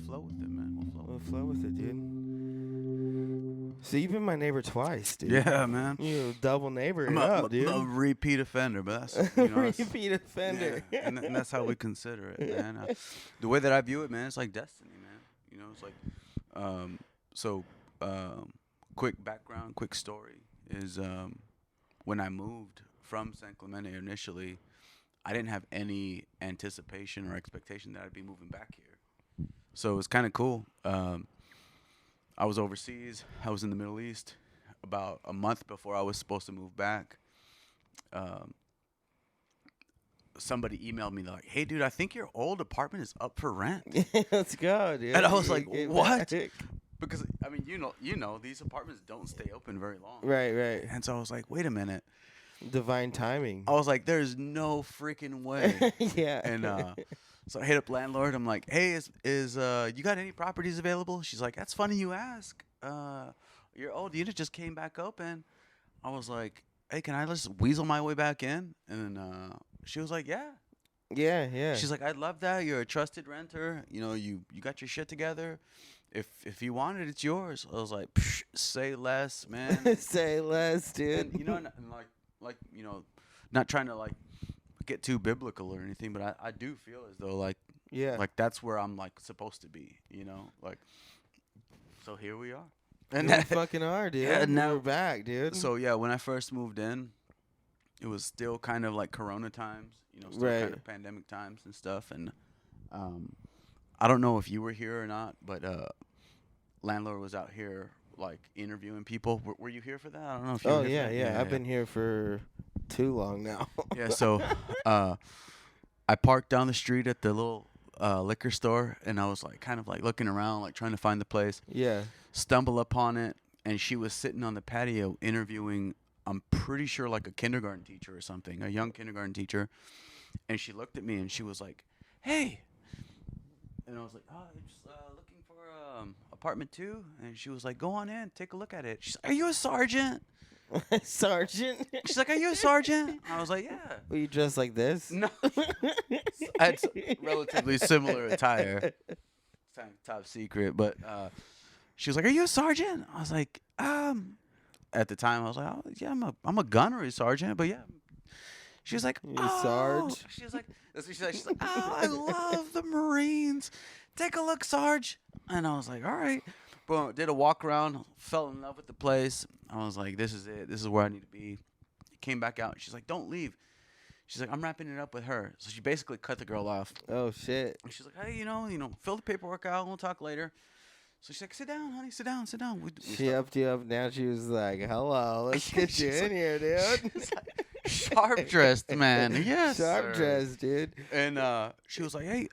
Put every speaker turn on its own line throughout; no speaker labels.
flow with it, man.
We'll flow with it, dude. So you've been my neighbor twice, dude.
Yeah, man.
You double neighbor
I'm
it up, dude.
a repeat offender, but that's that's,
Repeat offender.
yeah, and that's how we consider it, man. The way that I view it, man, it's like destiny, man. It's like, quick background, quick story is when I moved from San Clemente initially, I didn't have any anticipation or expectation that I'd be moving back here. So it was kind of cool. I was overseas. I was in the Middle East about a month before I was supposed to move back. Somebody emailed me like, "Hey, dude, I think your old apartment is up for rent."
Let's go, dude.
And I was like,
Get
"What?"
back.
Because I mean, these apartments don't stay open very long.
Right.
And so I was like, "Wait a minute."
Divine timing.
I was like, "There's no freaking way."
Yeah.
And so I hit up landlord. I'm like, "Hey, is you got any properties available?" She's like, "That's funny you ask. Your old unit just came back open." I was like, "Hey, can I just weasel my way back in?" And then she was like, "Yeah."
Yeah.
She's like, "I love that. You're a trusted renter. You got your shit together. If you want it, it's yours." I was like, "Say less, man."
Say less, dude.
And and like not trying to like get too biblical or anything, but I do feel as though like that's where I'm like supposed to be, like. So here we are.
And we fucking are, dude.
Yeah, now
we're back, dude.
So yeah, when I first moved in, it was still kind of like Corona times, still kind of pandemic times and stuff. And I don't know if you were here or not, but landlord was out here like interviewing people. Were you here for that? I don't know if you were here for that.
Yeah. I've been here for too long now.
Yeah, so I parked down the street at the little liquor store, and I was like kind of like looking around, like trying to find the place.
Yeah.
Stumble upon it, and she was sitting on the patio interviewing, I'm pretty sure like a kindergarten teacher or something, a young kindergarten teacher. And she looked at me and she was like, "Hey." And I was like, "Oh, I'm just looking for apartment 2." And she was like, "Go on in, take a look at it." She's like, "Are you a sergeant?"
Sergeant?
She's like, "Are you a sergeant?" I was like, "Yeah."
Were you dressed like this?
No. I had relatively similar attire. It's kind of top secret, but she was like, "Are you a sergeant?" I was like, At the time, I was like, "Oh, yeah, I'm a gunnery sergeant," but yeah. She was like, "Oh,
Sarge."
She's like, "Oh, I love the Marines. Take a look, Sarge." And I was like, "All right." Boom, did a walk around, fell in love with the place. I was like, "This is it. This is where I need to be." Came back out. She's like, "Don't leave." She's like, "I'm wrapping it up with her." So she basically cut the girl off.
Oh shit.
And she's like, "Hey, fill the paperwork out. We'll talk later." So she's like, "Sit down, honey. Sit down. Sit down."
She upped you up. Now she was like, "Hello, let's get you in here, dude."
Sharp dressed, man. Yes,
Sharp dressed, dude.
And she was like, "Hey,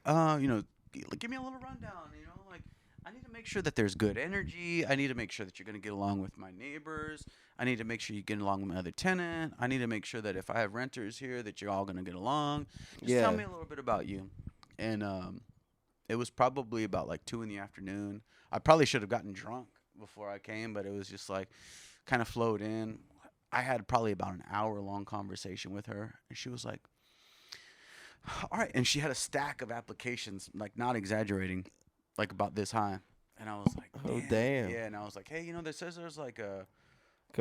give me a little rundown. Like I need to make sure that there's good energy. I need to make sure that you're gonna get along with my neighbors. I need to make sure you get along with my other tenant. I need to make sure that if I have renters here, that you're all gonna get along. Just tell me a little bit about you." And it was probably about like 2 p.m. I probably should have gotten drunk before I came, but it was just like kind of flowed in. I had probably about an hour-long conversation with her, and she was like, "All right." And she had a stack of applications, like not exaggerating, like about this high. And I was like,
"Oh, damn."
Yeah, and I was like, "Hey, there says there's like a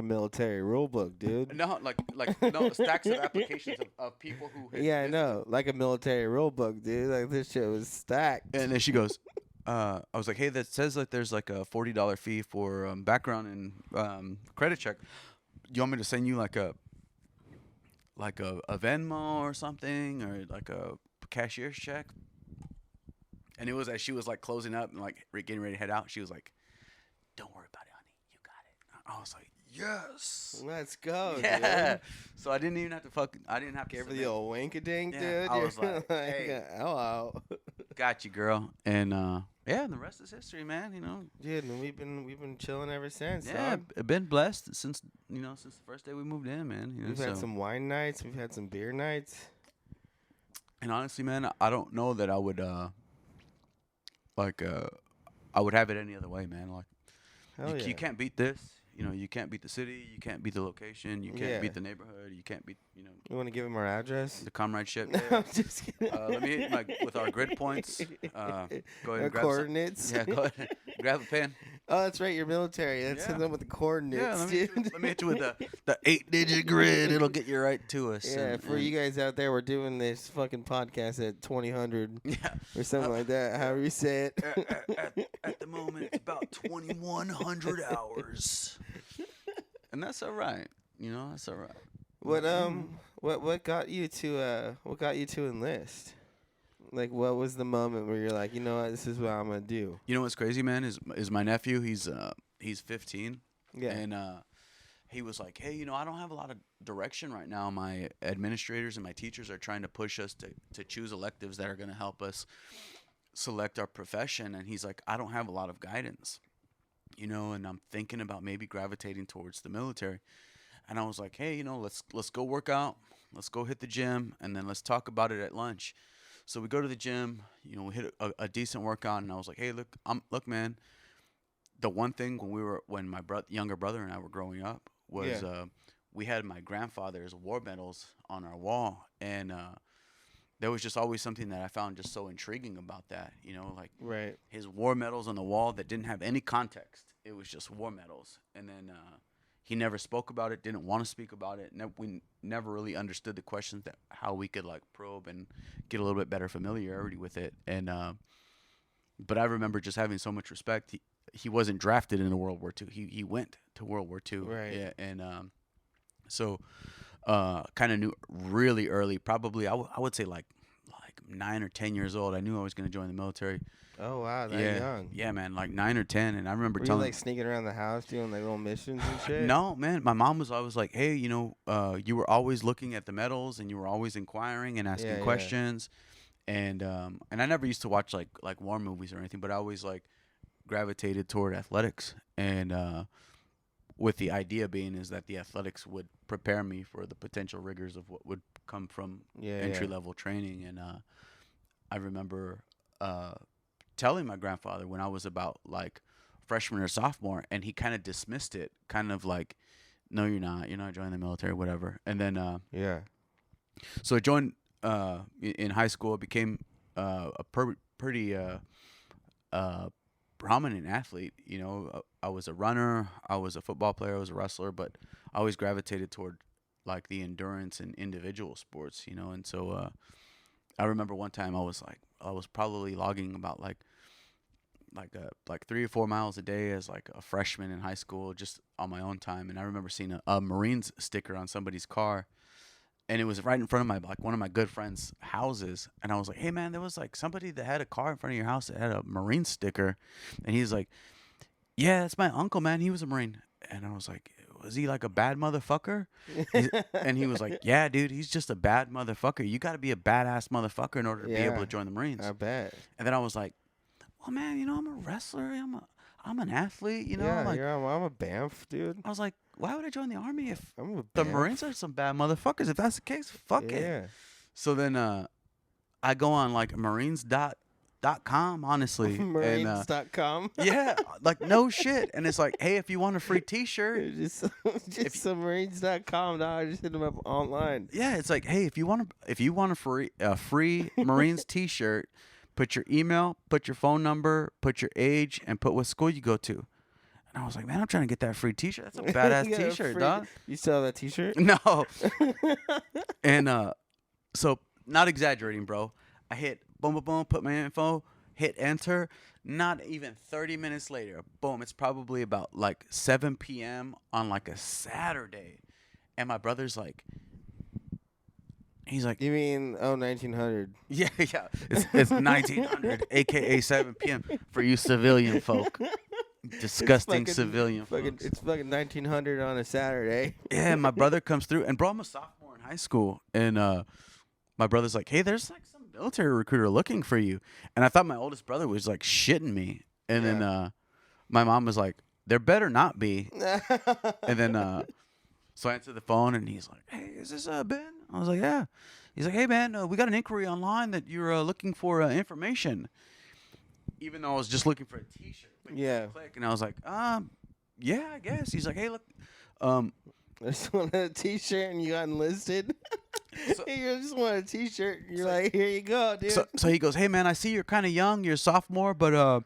military rule book, dude."
No, no, stacks of applications of people who had
I know. Like a military rule book, dude. Like this shit was stacked.
And then she goes, I was like, "Hey, that says that there's like a $40 fee for background and credit check. You want me to send you like a Venmo or something, or like a cashier's check?" And it was as she was like closing up and like getting ready to head out, she was like, "Don't worry about it, honey. You got it." I was like, "Yes,
let's go."
Yeah.
Dude.
So I didn't even have to I didn't have to
give her the old wink-a-dink, dude.
I was like, "Hey,
hello."
Got you, girl. And the rest is history, man.
Dude, and we've been chilling ever since.
Yeah,
dog.
been blessed since since the first day we moved in, man.
We've had some wine nights. We've had some beer nights.
And honestly, man, I don't know that I would I would have it any other way, man. Like, you can't beat this. you can't beat the city, you can't beat the location, you can't beat the neighborhood, you can't beat,
You want to give him our address?
the comradeship.
No,
Yeah.
I'm just kidding.
Let me hit with our grid points. Go ahead
Our
and grab
coordinates.
some. Yeah, go ahead. Grab a pen.
Oh, that's right. You're military. That's
Yeah.
them with the coordinates,
Yeah, let me
dude.
hit you with the 8-digit grid. It'll get you right to us.
Yeah, for you guys out there, we're doing this fucking podcast at 2000
Yeah.
or something like that. However you say it.
At the moment, it's about 2,100 hours, and that's all right. That's all right.
What got you to enlist? Like, what was the moment where you're like, you know what, this is what I'm gonna do?
You know what's crazy, man? Is my nephew? He's 15.
Yeah.
And he was like, hey, I don't have a lot of direction right now. My administrators and my teachers are trying to push us to choose electives that are going to help us select our profession. And he's like, I don't have a lot of guidance, and I'm thinking about maybe gravitating towards the military. And I was like, hey, let's go work out. Let's go hit the gym. And then let's talk about it at lunch. So we go to the gym, we hit a decent workout. And I was like, hey, look, man. The one thing when my younger brother and I were growing up was we had my grandfather's war medals on our wall, and there was just always something that I found just so intriguing about that, like
right.
his war medals on the wall that didn't have any context. It was just war medals, and then he never spoke about it, didn't want to speak about it. We never really understood the questions that how we could like probe and get a little bit better familiarity with it, and but I remember just having so much respect. He wasn't drafted into World War II. He went to World War II.
Right.
Yeah, and so kind of knew really early, probably I would say like 9 or 10 years old. I knew I was going to join the military.
Oh wow, that young.
Yeah, man, like 9 or 10, and I remember
Were
telling
you like sneaking around the house doing like little missions and shit?
No, man, my mom was always like, hey, you were always looking at the medals and you were always inquiring and asking questions, and I never used to watch like war movies or anything, but I always like gravitated toward athletics, and with the idea being is that the athletics would prepare me for the potential rigors of what would come from entry level training. And I remember telling my grandfather when I was about like freshman or sophomore, and he kind of dismissed it, kind of like, no, you're not joining the military, whatever. And then so I joined in high school. I became a pretty prominent athlete. I was a runner, I was a football player, I was a wrestler, but I always gravitated toward like the endurance and individual sports, and so I remember one time I was probably logging about like 3 or 4 miles a day as like a freshman in high school, just on my own time. And I remember seeing a Marines sticker on somebody's car, and it was right in front of one of my good friends' houses. And I was like, hey, man, there was like somebody that had a car in front of your house that had a Marine sticker. And he's like, yeah, that's my uncle, man. He was a Marine. And I was like, was he like a bad motherfucker? And he was like, yeah, dude, he's just a bad motherfucker. You got to be a badass motherfucker in order to be able to join the Marines.
I bet.
And then I was like, well, man, I'm a wrestler. I'm an athlete,
Yeah,
like,
I'm a BAMF, dude.
I was like, why would I join the Army if
I'm a
the
BAMF.
Marines are some bad motherfuckers? If that's the case, fuck it.
Yeah.
So then I go on like marines.com, honestly.
Marines.com.
Yeah, like no shit. And it's like, hey, if you want a free T-shirt.
just some Marines.com, dog. Just hit them up online.
Yeah, it's like, hey, if you want a free Marines T-shirt, put your email, put your phone number, put your age, and put what school you go to. And I was like, man, I'm trying to get that free T-shirt. That's a badass T-shirt, dog.
You still have that T-shirt?
No. And so, not exaggerating, bro. I hit boom, boom, boom, put my info, hit enter. Not even 30 minutes later, boom, it's probably about like 7 p.m. on like a Saturday. And my brother's like, he's like,
You mean 1900?
yeah. It's 1900, a.k.a. 7 p.m. for you civilian folk. Disgusting civilian folks.
It's fucking 1900 on a Saturday.
Yeah, my brother comes through, and bro, I'm a sophomore in high school, and my brother's like, hey, there's like some military recruiter looking for you. And I thought my oldest brother was like shitting me. And then my mom was like, there better not be. And then so I answered the phone, and he's like, hey, is this Ben? I was like, yeah. He's like, hey, man, we got an inquiry online that you're looking for information. Even though I was just looking for a T-shirt. But
Yeah.
click, and I was like, yeah, I guess. He's like, hey, look, um,
I just wanted a T-shirt and you got enlisted.
so,
You just want a T-shirt. You're
So-
like, here you go, dude.
so he goes, hey man, I see you're kind of young, you're a sophomore, but how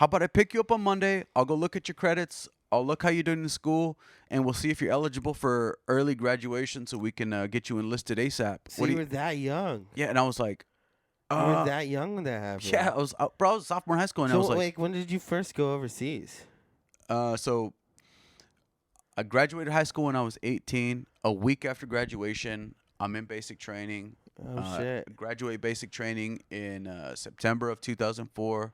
about I pick you up on Monday? I'll go look at your credits. I'll look how you're doing in school, and we'll see if you're eligible for early graduation, so we can get you enlisted ASAP.
So you were that young.
Yeah, and I was like,
You were that young when that happened.
yeah, I was bro, I was a sophomore in high school, and I was like,
when did you first go overseas?
so I graduated high school when I was 18. A week after graduation, I'm in basic training.
Oh shit.
Graduate basic training in September of 2004.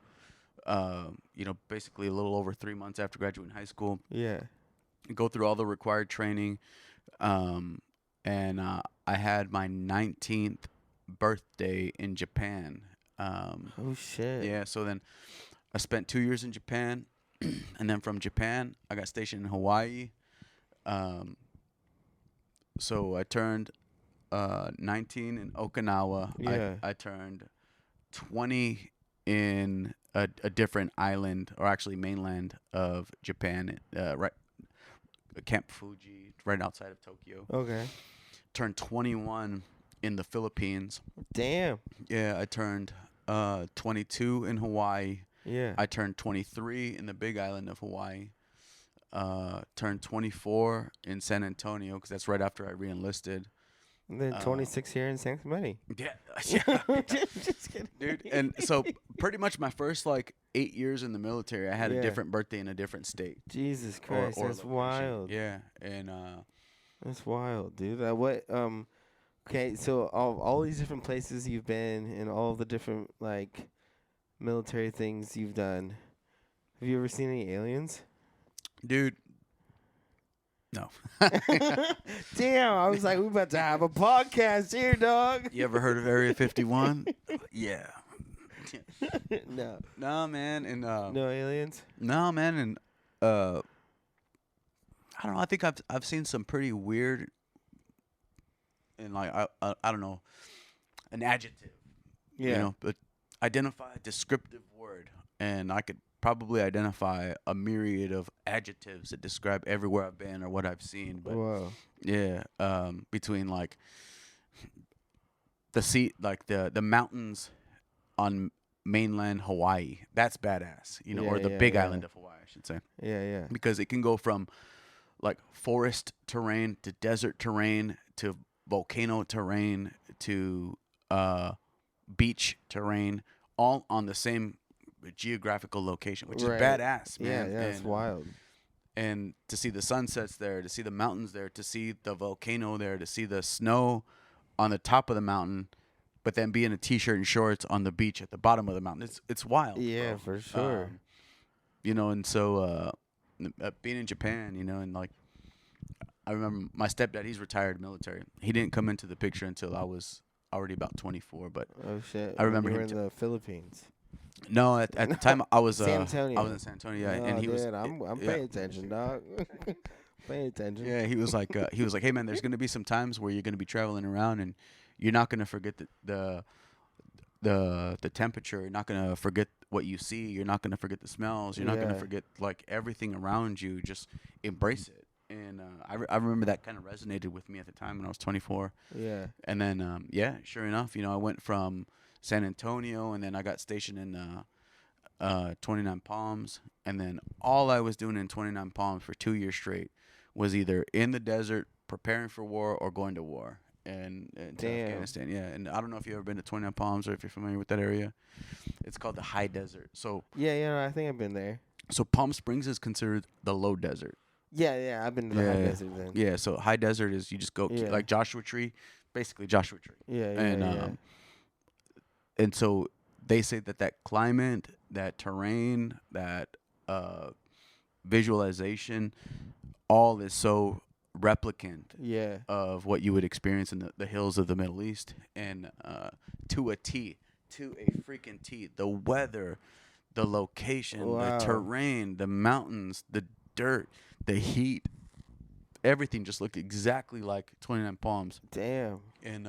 Basically a little over 3 months after graduating high school.
Yeah.
Go through all the required training, and I had my 19th birthday in Japan.
Oh shit.
Yeah, so then I spent 2 years in Japan, and then from Japan I got stationed in Hawaii. So I turned 19 in Okinawa.
Yeah.
I turned 20 in a different island, or actually mainland of Japan, right, Camp Fuji, right outside of Tokyo.
Okay.
Turned 21 in the Philippines.
Damn.
Yeah, I turned 22 in Hawaii.
Yeah.
I turned 23 in the Big Island of Hawaii. Turned 24 in San Antonio, because that's right after I re-enlisted.
And then 26 here in San Clemente.
Yeah,
Just kidding.
dude. And so pretty much my first 8 years in the military, I had
Yeah.
a different birthday in a different state.
Jesus
or-
Christ,
or
that's
location.
wild.
Yeah, and
That's wild, dude. Okay, so all these different places you've been and all the different military things you've done. Have you ever seen any aliens?
dude, no.
Damn, I was like, we about to have a podcast here, dog.
You ever heard of Area 51? Yeah.
No.
No, man, and
No aliens?
no, man, and I don't know. I think I've seen some pretty weird, and I don't know, an adjective.
Yeah.
But identify a descriptive word, and I could probably identify a myriad of adjectives that describe everywhere I've been or what I've seen. But
Whoa.
yeah, between the sea, the mountains on mainland Hawaii, that's badass. Or the Big Island of Hawaii, I should say.
Yeah.
Because it can go from forest terrain to desert terrain to volcano terrain to beach terrain, all on the same geographical location, which
Right.
is badass, man.
Yeah, it's wild.
And to see the sunsets there, to see the mountains there, to see the volcano there, to see the snow on the top of the mountain, but then be in a t-shirt and shorts on the beach at the bottom of the mountain. It's wild.
Yeah,
bro.
for sure.
And so being in Japan, and I remember my stepdad, he's retired military. He didn't come into the picture until I was already about 24, but
Oh shit.
I remember
you were
him
in the Philippines.
no, at the time I was
San Antonio.
I was in San Antonio, yeah,
Oh,
and he was
dude, I'm
yeah.
paying attention, dog. Paying attention.
Yeah, he was like, hey man, there's gonna be some times where you're gonna be traveling around, and you're not gonna forget the temperature. You're not gonna forget what you see. You're not gonna forget the smells. You're not gonna
Yeah.
forget everything around you. Just embrace it. And I remember that kind of resonated with me at the time when I was 24.
Yeah.
And then sure enough, I went from San Antonio, and then I got stationed in 29 Palms, and then all I was doing in 29 Palms for 2 years straight was either in the desert preparing for war or going to war in
Damn.
Afghanistan. Yeah, and I don't know if you've ever been to 29 Palms or if you're familiar with that area. It's called the high desert. So
Yeah, I think I've been there.
Palm Springs is considered the low desert.
Yeah, I've been to the high desert then.
Yeah, so high desert is you just go
Yeah.
like Joshua Tree, basically Joshua Tree.
Yeah.
And so they say that climate, that terrain, that visualization, all is so replicant
Yeah.
of what you would experience in the hills of the Middle East, and to a freaking T. The weather, the location,
Wow.
the terrain, the mountains, the dirt, the heat, everything just looked exactly like 29 Palms.
Damn.
And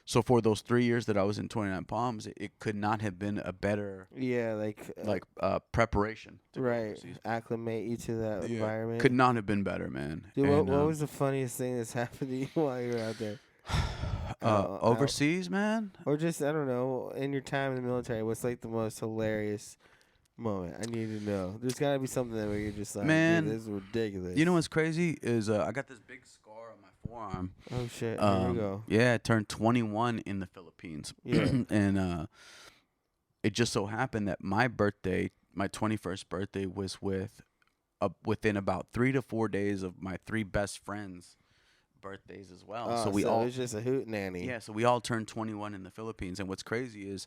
So for those 3 years that I was in 29 Palms, it could not have been a better
Yeah,
preparation to go
right.
overseas.
Acclimate you to that
Yeah,
environment.
could not have been better, man.
Dude,
And
what was the funniest thing that's happened to you while you were out there?
overseas, man.
Or just, I don't know, in your time in the military, what's like the most hilarious moment? I need to know. There's got to be something where you're just like,
Man,
dude, this is ridiculous.
You know what's crazy is I got this big scar on my forearm.
Oh, shit. Here we go.
Yeah, I turned 21 in the Philippines.
Yeah.
And it just so happened that my birthday, my 21st birthday, was within about 3 to 4 days of my 3 best friends' birthdays as well.
Oh,
so we
it
all,
was just a hootenanny.
yeah, so we all turned 21 in the Philippines. And what's crazy is,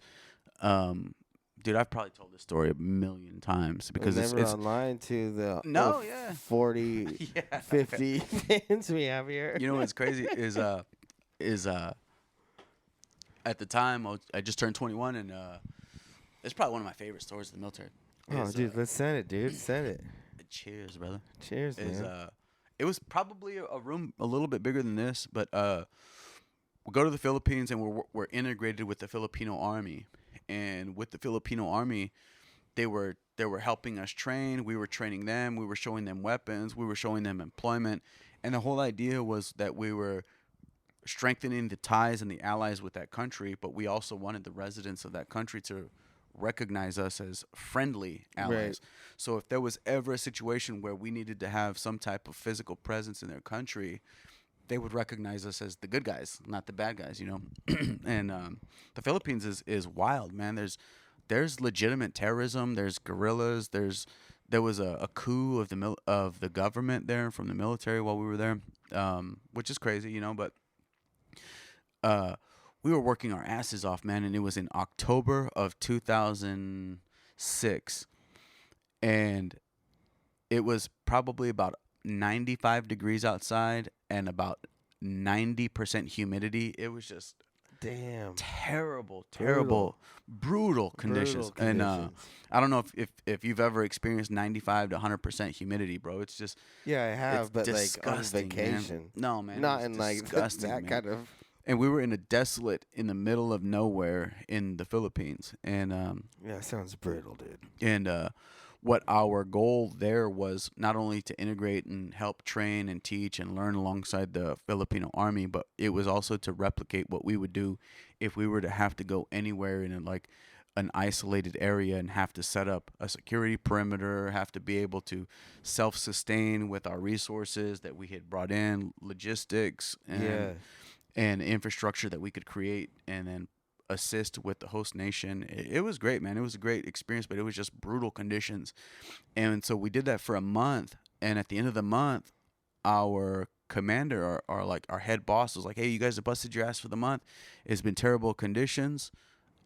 dude, I've probably told this story a million times because
Never
it's
online to the
No, yeah.
40,
yeah.
50 fans we have here.
You know what's crazy is at the time I just turned 21 and it's probably one of my favorite stories of the military.
Oh, dude, let's send it, dude. Send it.
Cheers, brother.
Cheers, man.
It was probably a room a little bit bigger than this, but we go to the Philippines and we're integrated with the Filipino Army, and with the Filipino Army, they were helping us train. We were training them. We were showing them weapons. We were showing them employment, and the whole idea was that we were strengthening the ties and the allies with that country, but we also wanted the residents of that country to recognize us as friendly allies.
Right.
So if there was ever a situation where we needed to have some type of physical presence in their country, they would recognize us as the good guys, not the bad guys, you know. And the Philippines is wild, man. There's legitimate terrorism. There's guerrillas. There was a coup of the government there from the military while we were there, which is crazy, you know. But we were working our asses off, man, and it was in October of 2006, and it was probably about 95 degrees outside and about 90% humidity. It was just
Damn.
terrible,
Brutal.
brutal conditions. And I don't know if you've ever experienced 95 to 100% humidity, bro. It's just
Yeah, I have,
it's
but like on
disgusting, man.
vacation.
No, man, it
Not
was
in like
disgusting,
that
man.
kind of.
And we were in the middle of nowhere in the Philippines, and
Yeah, it sounds brutal, dude.
what our goal there was not only to integrate and help train and teach and learn alongside the Filipino Army, but it was also to replicate what we would do if we were to have to go anywhere in an isolated area and have to set up a security perimeter, have to be able to self-sustain with our resources that we had brought in, logistics and infrastructure that we could create, and then assist with the host nation. It was great, man. It was a great experience, but it was just brutal conditions. And so we did that for a month, and at the end of the month, our commander, our head boss, was like, "Hey, you guys have busted your ass for the month. It's been terrible conditions.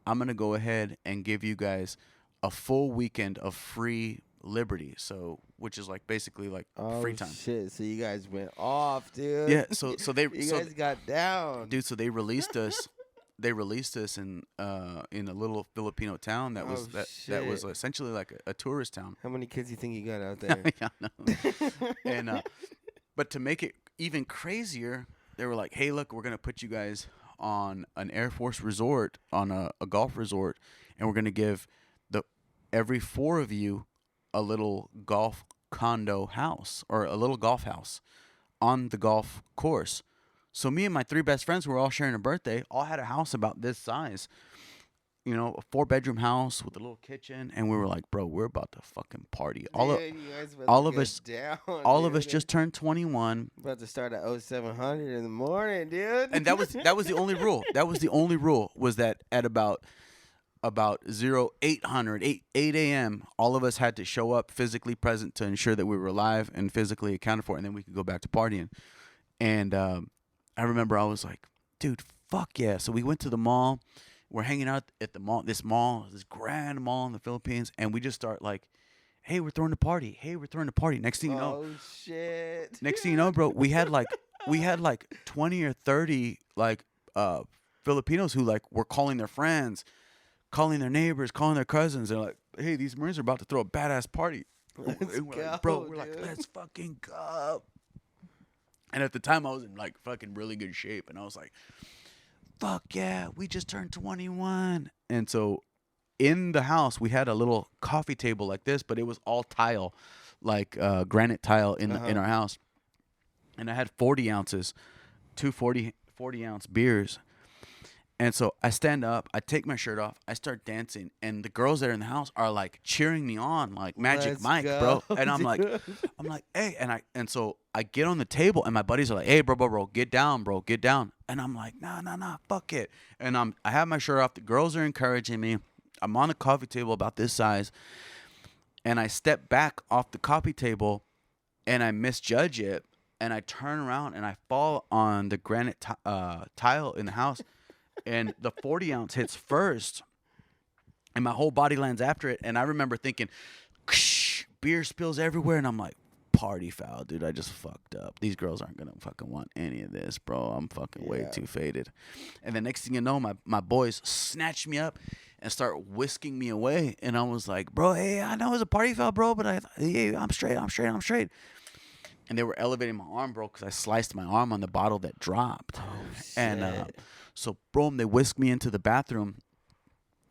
I'm gonna go ahead and give you guys a full weekend of free liberty." So, which is like basically like free time.
Shit! So you guys went off, dude.
Yeah. So they
you guys got down,
dude. So they released us. They released us in a little Filipino town that was that was essentially like a tourist town.
How many kids do you think you got out there?
Yeah, no. And but to make it even crazier, they were like, "Hey, look, we're gonna put you guys on an Air Force resort, on a golf resort, and we're gonna give every 4 of you a little golf condo house or a little golf house on the golf course." So me and my 3 best friends, who were all sharing a birthday, all had a house about this size. You know, a 4-bedroom house with a little kitchen, and we were like, "Bro, we're about to fucking party." All of us just turned 21.
About to start at 0700 in the morning, dude.
And that was the only rule. That was the only rule, was that at about 0800 8 a.m. all of us had to show up physically present to ensure that we were alive and physically accounted for, and then we could go back to partying. And I remember I was like, "Dude, fuck yeah." So we went to the mall. We're hanging out at the mall, this grand mall in the Philippines, and we just start like, "Hey, we're throwing a party. Hey, we're throwing a party." Next thing you know,
oh shit.
Next thing you know, bro, we had like 20 or 30 like Filipinos who like were calling their friends, calling their neighbors, calling their cousins. They're like, "Hey, these Marines are about to throw a badass party."
Let's
And we're
go,
like, bro, we're
dude.
like, "Let's fucking go." And at the time, I was in like fucking really good shape, and I was like, fuck yeah, we just turned 21. And so in the house, we had a little coffee table like this, but it was all tile, like granite tile in our house. And I had 40 ounces, two 40-ounce beers. And so I stand up, I take my shirt off, I start dancing, and the girls that are in the house are like cheering me on, like Magic Mike, bro. And I'm like, hey, and so I get on the table, and my buddies are like, hey, bro, get down, bro, get down. And I'm like, nah, fuck it. And I have my shirt off. The girls are encouraging me. I'm on a coffee table about this size, and I step back off the coffee table, and I misjudge it, and I turn around and I fall on the granite tile in the house. And the 40-ounce hits first, and my whole body lands after it. And I remember thinking, beer spills everywhere, and I'm like, party foul, dude. I just fucked up. These girls aren't gonna fucking want any of this, bro. I'm fucking way too faded. And the next thing you know, my boys snatch me up and start whisking me away. And I was like, bro, hey, I know it was a party foul, bro, but I'm straight. And they were elevating my arm, bro, because I sliced my arm on the bottle that dropped.
Oh, shit.
And so, boom, they whisked me into the bathroom,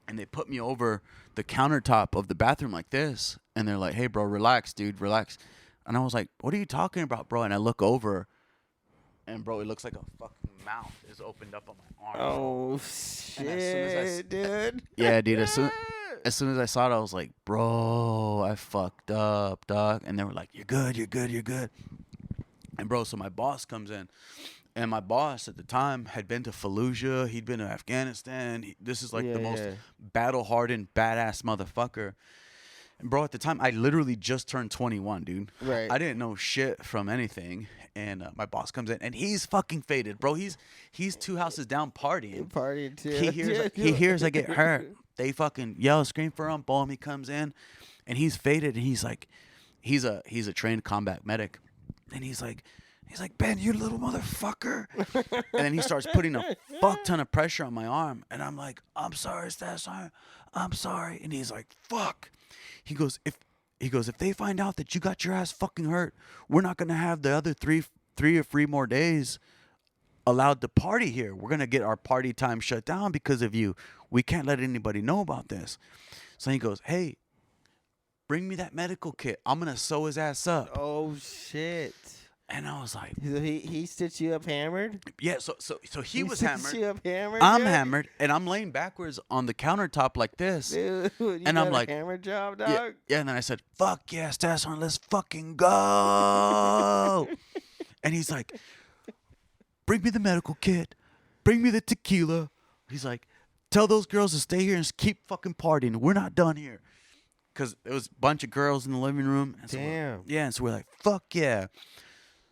and they put me over the countertop of the bathroom like this. And they're like, hey, bro, relax, dude, relax. And I was like, what are you talking about, bro? And I look over, and, bro, it looks like a fucking mouth is opened up on my arm.
Oh, shit, dude.
Yeah, dude, as soon as I saw it, I was like, bro, I fucked up, dog. And they were like, you're good. And, bro, so my boss comes in. And my boss at the time had been to Fallujah. He'd been to Afghanistan. This is like the most battle-hardened, badass motherfucker. And, bro, at the time, I literally just turned 21, dude.
Right.
I didn't know shit from anything. And my boss comes in, and he's fucking faded, bro. He's 2 houses down partying.
Partying, too.
He hears I get hurt. They fucking yell, scream for him. Boom, he comes in, and he's faded. And he's like, he's a trained combat medic. And he's like, Ben, you little motherfucker. And then he starts putting a fuck ton of pressure on my arm. And I'm like, I'm sorry, Stas. I'm sorry. And he's like, fuck. He goes, if they find out that you got your ass fucking hurt, we're not going to have the other three or 3 more days allowed to party here. We're going to get our party time shut down because of you. We can't let anybody know about this. So he goes, hey, bring me that medical kit. I'm going to sew his ass up.
Oh, shit.
And I was like,
so he stitched you up hammered?
Yeah, so he was hammered.
Stitched you up hammered?
I'm hammered, and I'm laying backwards on the countertop like this.
Dude,
and I'm like,
hammer job, dog?
Yeah, and then I said, fuck yes, Tasson, let's fucking go. And he's like, bring me the medical kit. Bring me the tequila. He's like, tell those girls to stay here and keep fucking partying. We're not done here. Because there was a bunch of girls in the living room. And so
Damn.
And so we're like, fuck yeah.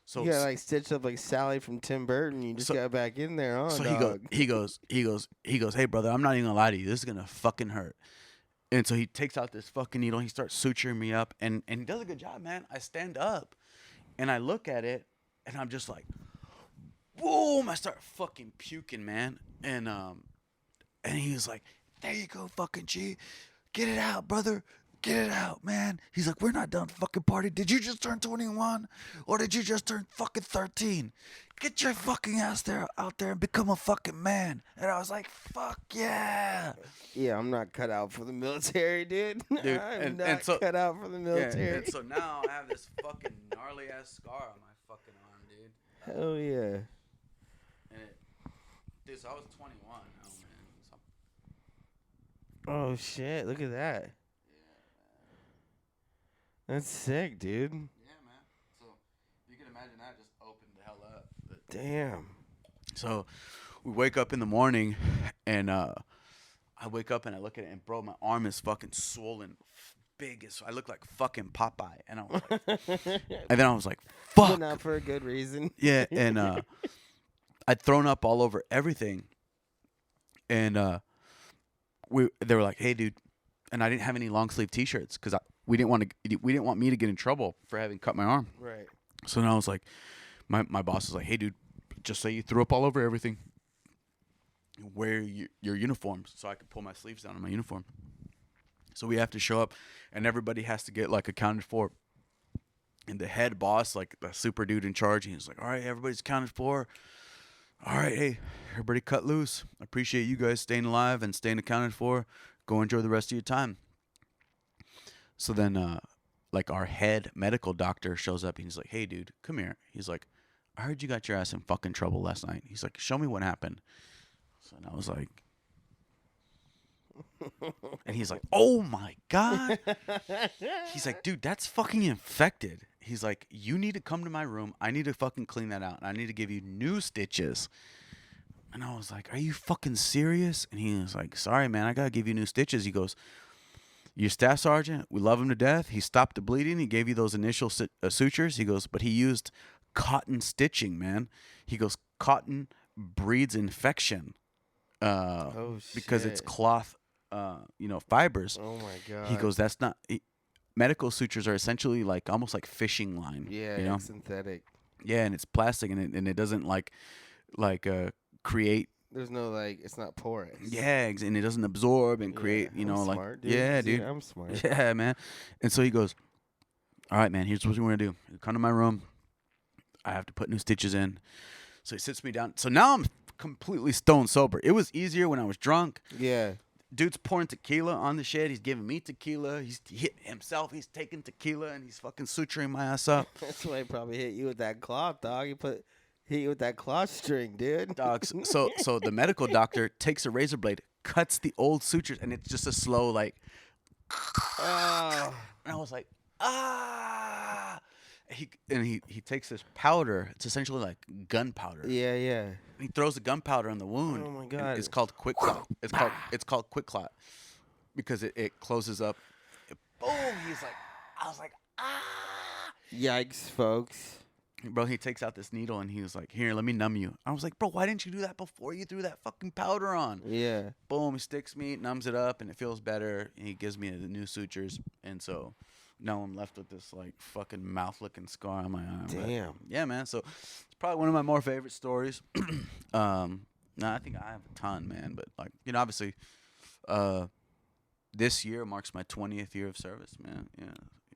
So
you got like stitched up like Sally from Tim Burton. You just got back in there, huh?
So
dog?
he goes, hey brother, I'm not even gonna lie to you. This is gonna fucking hurt. And so he takes out this fucking needle. He starts suturing me up, and he does a good job, man. I stand up, and I look at it, and I'm just like, boom! I start fucking puking, man. And he was like, there you go, fucking G, get it out, brother. Get it out, man. He's like, we're not done fucking party. Did you just turn 21? Or did you just turn fucking 13? Get your fucking ass out there and become a fucking man. And I was like, fuck yeah.
Yeah, I'm not cut out for the military, dude. I'm not cut out for the military.
Yeah, and so now I have this fucking gnarly ass scar on my fucking arm, dude.
Hell yeah.
Dude, so I was 21.
Oh, shit. Look at that. That's sick, dude.
Yeah, man. So you can imagine that just opened the hell up.
Damn.
So we wake up in the morning, and I wake up and I look at it, and bro, my arm is fucking swollen, big as I look like fucking Popeye, and I was like, and then I was like, fuck.
But not for a good reason.
Yeah, and I'd thrown up all over everything, and they were like, hey, dude, and I didn't have any long sleeve T-shirts because we didn't want me to get in trouble for having cut my arm.
Right. So
now I was like, my boss was like, hey, dude, just say you threw up all over everything. Wear your uniforms so I could pull my sleeves down on my uniform. So we have to show up, and everybody has to get like accounted for. And the head boss, like the super dude in charge, he's like, all right, everybody's accounted for. All right, hey, everybody cut loose. I appreciate you guys staying alive and staying accounted for. Go enjoy the rest of your time. So then, like our head medical doctor shows up and he's like, hey, dude, come here. He's like, I heard you got your ass in fucking trouble last night. He's like, show me what happened. So I was like, and he's like, oh my God. He's like, dude, that's fucking infected. He's like, you need to come to my room. I need to fucking clean that out. And I need to give you new stitches. And I was like, are you fucking serious? And he was like, sorry, man, I got to give you new stitches. He goes, your staff sergeant, we love him to death. He stopped the bleeding. He gave you those initial sutures. He goes, but he used cotton stitching, man. He goes, cotton breeds infection because it's cloth, fibers.
Oh, my God.
He goes, that's not... medical sutures are essentially like almost like fishing line.
Yeah,
you know?
it's synthetic.
Yeah, and it's plastic, and it doesn't create.
There's no it's not porous.
Yeah, and it doesn't absorb and create.
I'm smart, dude.
Yeah,
See,
dude.
I'm smart.
Yeah, man. And so he goes, all right, man. Here's what we're gonna do. You come to my room. I have to put new stitches in. So he sits me down. So now I'm completely stone sober. It was easier when I was drunk.
Yeah.
Dude's pouring tequila on the shit. He's giving me tequila. He's hit himself. He's taking tequila and he's fucking suturing my ass up.
That's why he probably hit you with that cloth, dog. Hit you with that cloth string, dude.
Dogs. So the medical doctor takes a razor blade, cuts the old sutures, and it's just a slow
Oh.
And I was like, ah. He takes this powder. It's essentially like gunpowder.
Yeah, yeah.
He throws the gunpowder on the wound.
Oh my God.
It's called quick clot. It's called quick clot because it closes up. Boom. I was like, ah.
Yikes, folks.
Bro, he takes out this needle and he was like, here, let me numb you. I was like, bro, why didn't you do that before you threw that fucking powder on?
Yeah.
Boom, he sticks me, numbs it up, and it feels better. And he gives me the new sutures. And so now I'm left with this fucking mouth-looking scar on my arm.
Damn.
But, yeah, man. So it's probably one of my more favorite stories. I think I have a ton, man. But obviously, this year marks my 20th year of service, man. Yeah.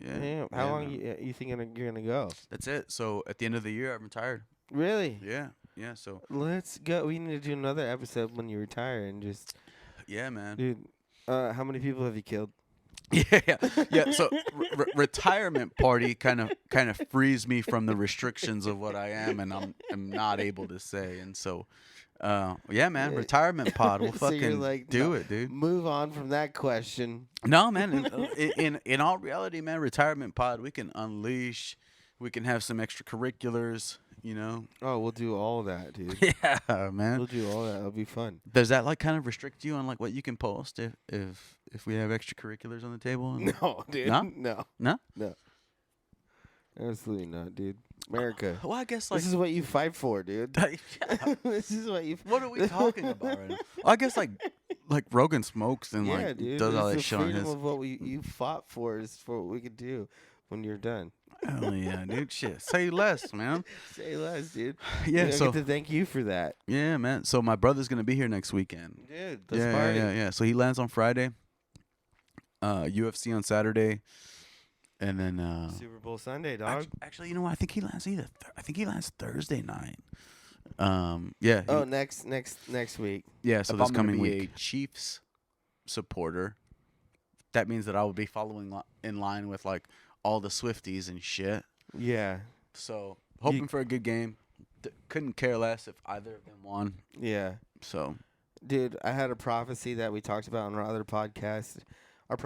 Yeah.
Damn. How long you think you're gonna go?
That's it. So at the end of the year, I'm retired.
Really?
Yeah. Yeah. So
let's go. We need to do another episode when you retire and just.
Yeah, man.
Dude, how many people have you killed?
Yeah. So retirement party kind of frees me from the restrictions of what I am, and I'm not able to say. And so, yeah, man, retirement pod. We'll
so
fucking do it, dude.
Move on from that question.
No, man. In all reality, man, retirement pod. We can unleash. We can have some extracurriculars.
Oh, we'll do all that, dude.
Yeah, man.
We'll do all that. It'll be fun.
Does that kind of restrict you on what you can post if we have extracurriculars on the table?
No, dude.
No?
No. Absolutely not, dude. America.
Well, I guess
this is what you fight for, dude.
Yeah.
This is what you.
What are we talking about right now? Well, I guess like Rogan smokes and
dude,
does all that
the
shit on
freedom
his.
of what you fought for is for what we could do when you're done.
Hell yeah, dude. Shit. Say less, man.
Say less, dude.
Yeah,
I get to thank you for that.
Yeah, man. So my brother's gonna be here next weekend.
Dude, let's party.
Yeah. So he lands on Friday. UFC on Saturday, and then
Super Bowl Sunday, dog.
Actually, you know what? I think he lands I think he lands Thursday night. Yeah.
Oh, next week.
Yeah. So
If
this
I'm gonna
coming
be
week, Chiefs supporter. That means that I will be following in line with all the Swifties and shit.
Yeah.
So hoping for a good game. Couldn't care less if either of them won.
Yeah.
So,
dude, I had a prophecy that we talked about on our other podcast. Our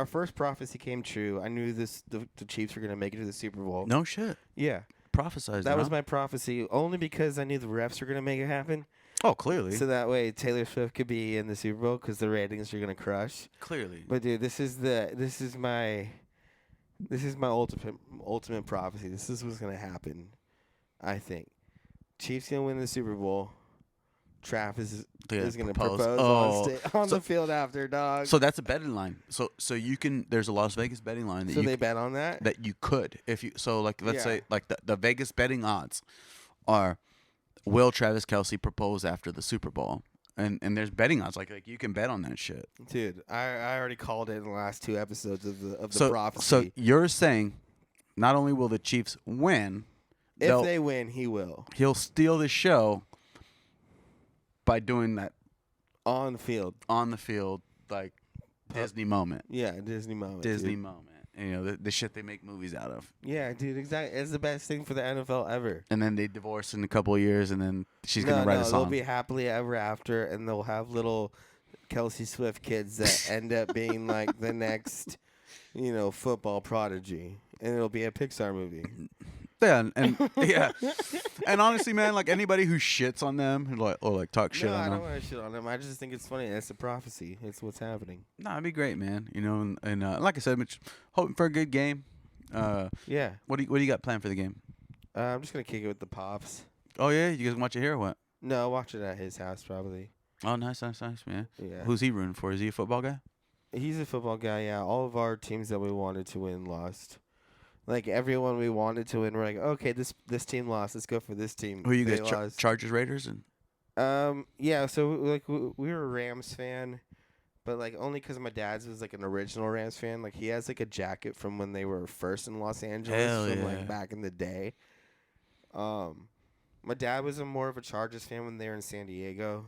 first prophecy came true. I knew the Chiefs were gonna make it to the Super Bowl.
No shit.
Yeah.
Prophesized.
That was my prophecy, only because I knew the refs were gonna make it happen.
Oh, clearly.
So that way Taylor Swift could be in the Super Bowl because the ratings are gonna crush.
Clearly.
But dude, this is my ultimate prophecy. This is what's gonna happen. I think Chiefs gonna win the Super Bowl. Travis is gonna propose on the field after, dog.
So that's a betting line. So you can. There's a Las Vegas betting line that
so they bet on that.
That you could if you. So let's say the Vegas betting odds are, will Travis Kelce propose after the Super Bowl? And there's betting odds like you can bet on that shit.
Dude, I already called it in the last 2 episodes of the prophecy.
So you're saying, not only will the Chiefs win,
if they win, he will.
He'll steal the show, by doing that
On the field.
on the field, like Disney moment.
Yeah, Disney moment.
Disney
dude.
moment. You know, the shit they make movies out of.
Yeah, dude, exactly. It's the best thing for the NFL ever.
And then they divorce in a couple of years, and then she's
No,
gonna write a
they'll
song.
be happily ever after, and they'll have little Kelsey Swift kids that end up being like the next, football prodigy, and it'll be a Pixar movie.
Yeah, and yeah, and honestly, man, like anybody who shits on them or talk shit
No,
on
I
them,
don't want to shit on them. I just think it's funny. It's a prophecy. It's what's happening.
nah, it'd be great, man. You know, and like I said, Mitch, hoping for a good game.
Yeah.
What do you got planned for the game?
I'm just gonna kick it with the pops.
Oh yeah, you guys watch it here or what?
No, I'll watch it at his house probably.
Oh, nice, man.
Yeah.
Who's he rooting for? Is he a football guy?
He's a football guy. Yeah. All of our teams that we wanted to win lost. Like everyone we wanted to win, we're like, okay, this team lost. Let's go for this team.
Who are you
They
guys?
lost.
Chargers, Raiders, and
Yeah. So like we were a Rams fan, but like only because my dad's was like an original Rams fan. Like he has like a jacket from when they were first in Los Angeles
Hell
from
yeah.
like back in the day. My dad was more of a Chargers fan when they were in San Diego.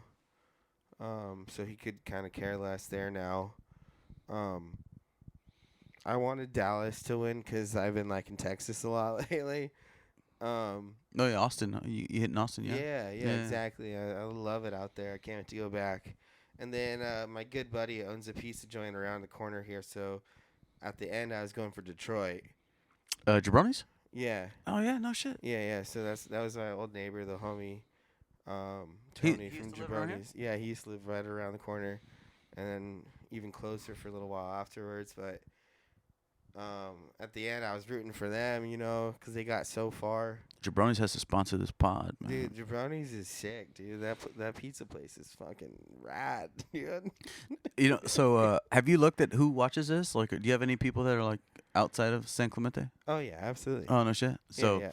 So he could kind of care less there now. I wanted Dallas to win because I've been like in Texas a lot lately.
oh yeah, Austin. You hitting Austin?
Yeah,
Yeah.
exactly. I love it out there. I can't wait to go back. And then my good buddy owns a pizza joint around the corner here. So at the end, I was going for Detroit.
Jabronis?
Yeah,
Oh yeah, no shit.
yeah. So that was my old neighbor, the homie,
He
Tony from
used to live around here?
Jabronis. Yeah, he used to live right around the corner, and then even closer for a little while afterwards. But at the end, I was rooting for them, because they got so far.
Jabronis has to sponsor this pod, man.
Dude, Jabronis is sick, dude. That pizza place is fucking rad, dude.
You know, so have you looked at who watches this? Like, do you have any people that are like outside of San Clemente?
Oh yeah, absolutely.
Oh no shit. So
yeah.